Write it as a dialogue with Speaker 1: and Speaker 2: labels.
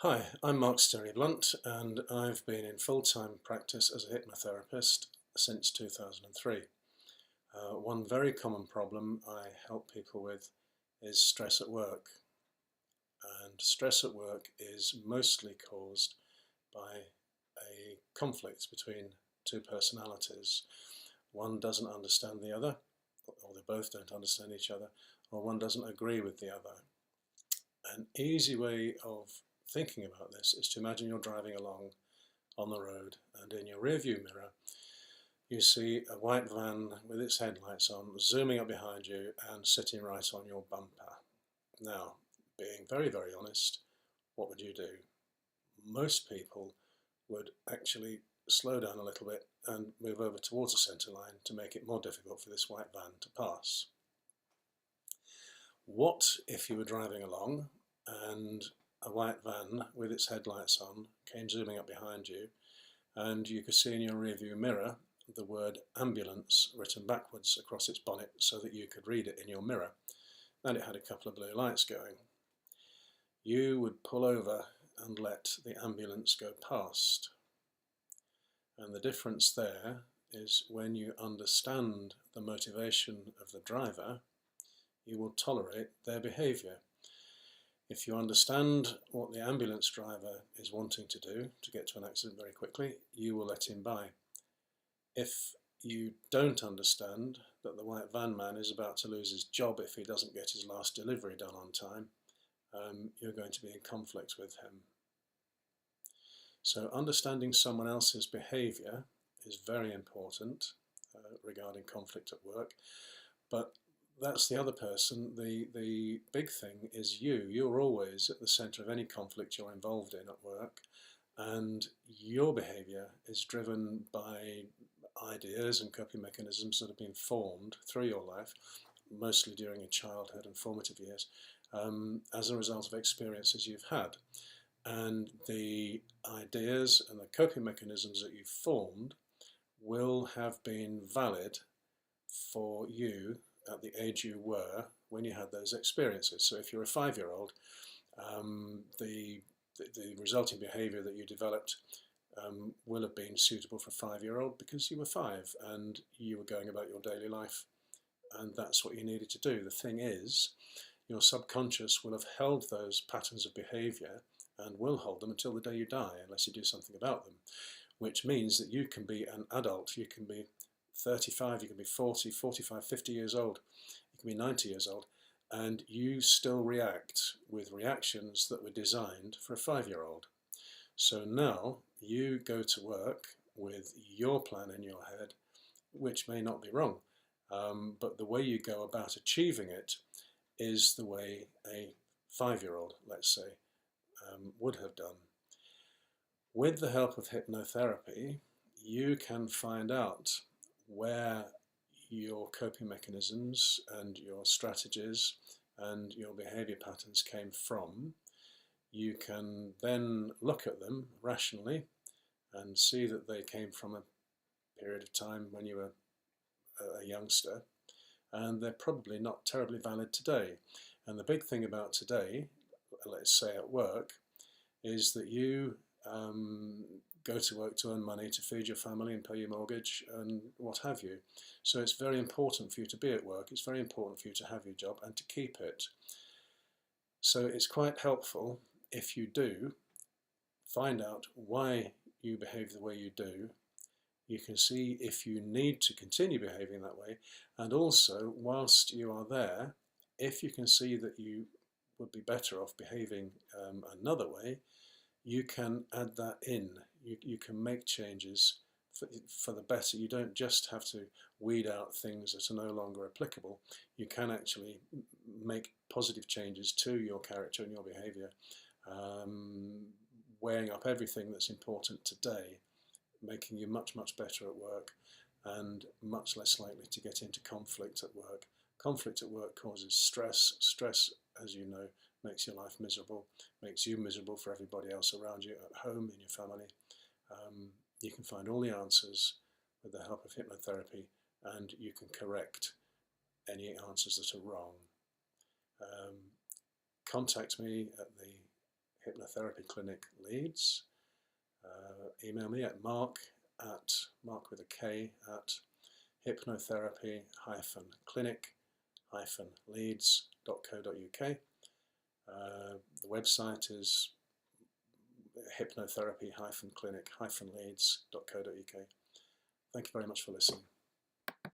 Speaker 1: Hi, I'm Mark Sterry-Blunt and I've been in full-time practice as a hypnotherapist since 2003. One very common problem I help people with is stress at work. And stress at work is mostly caused by a conflict between two personalities. One doesn't understand the other, or they both don't understand each other, or one doesn't agree with the other. An easy way of thinking about this is to imagine you're driving along on the road and in your rearview mirror you see a white van with its headlights on zooming up behind you and sitting right on your bumper. Now, being very honest, what would you do? Most people would actually slow down a little bit and move over towards the centre line to make it more difficult for this white van to pass. What if you were driving along and a white van with its headlights on came zooming up behind you and you could see in your rearview mirror the word ambulance written backwards across its bonnet so that you could read it in your mirror, and it had a couple of blue lights going? You would pull over and let the ambulance go past. And the difference there is when you understand the motivation of the driver, you will tolerate their behaviour. If you understand what the ambulance driver is wanting to do to get to an accident very quickly, you will let him by. If you don't understand that the white van man is about to lose his job if he doesn't get his last delivery done on time, you're going to be in conflict with him. So understanding someone else's behaviour is very important regarding conflict at work, but that's the other person. The big thing is you. You're always at the centre of any conflict you're involved in at work, and your behaviour is driven by ideas and coping mechanisms that have been formed through your life, mostly during your childhood and formative years, as a result of experiences you've had. And the ideas and the coping mechanisms that you've formed will have been valid for you at the age you were when you had those experiences. So if you're a 5-year-old, the resulting behaviour that you developed will have been suitable for a 5-year-old because you were 5 and you were going about your daily life, and that's what you needed to do. The thing is, your subconscious will have held those patterns of behaviour and will hold them until the day you die, unless you do something about them, which means that you can be an adult. You can be 35, you can be 40, 45, 50 years old, you can be 90 years old, and you still react with reactions that were designed for a 5-year-old. So now you go to work with your plan in your head, which may not be wrong, but the way you go about achieving it is the way a 5-year-old, let's say, would have done. With the help of hypnotherapy, you can find out where your coping mechanisms and your strategies and your behaviour patterns came from. You can then look at them rationally and see that they came from a period of time when you were a youngster, and they're probably not terribly valid today. And the big thing about today, let's say at work, is that you go to work to earn money to feed your family and pay your mortgage and what have you. So it's very important for you to be at work. It's very important for you to have your job and to keep it. So it's quite helpful if you do find out why you behave the way you do. You can see if you need to continue behaving that way, and also whilst you are there, if you can see that you would be better off behaving another way, you can add that in. You can make changes for the better. You don't just have to weed out things that are no longer applicable. You can actually make positive changes to your character and your behaviour, weighing up everything that's important today, making you much better at work and much less likely to get into conflict at work. Conflict at work causes stress. Stress, as you know, makes your life miserable, makes you miserable for everybody else around you at home, in your family. You can find all the answers with the help of hypnotherapy, and you can correct any answers that are wrong. Contact me at the Hypnotherapy Clinic Leeds. Email me at mark with a K at hypnotherapy-clinic-leeds.co.uk. The website is hypnotherapy-clinic-leeds.co.uk. Thank you very much for listening.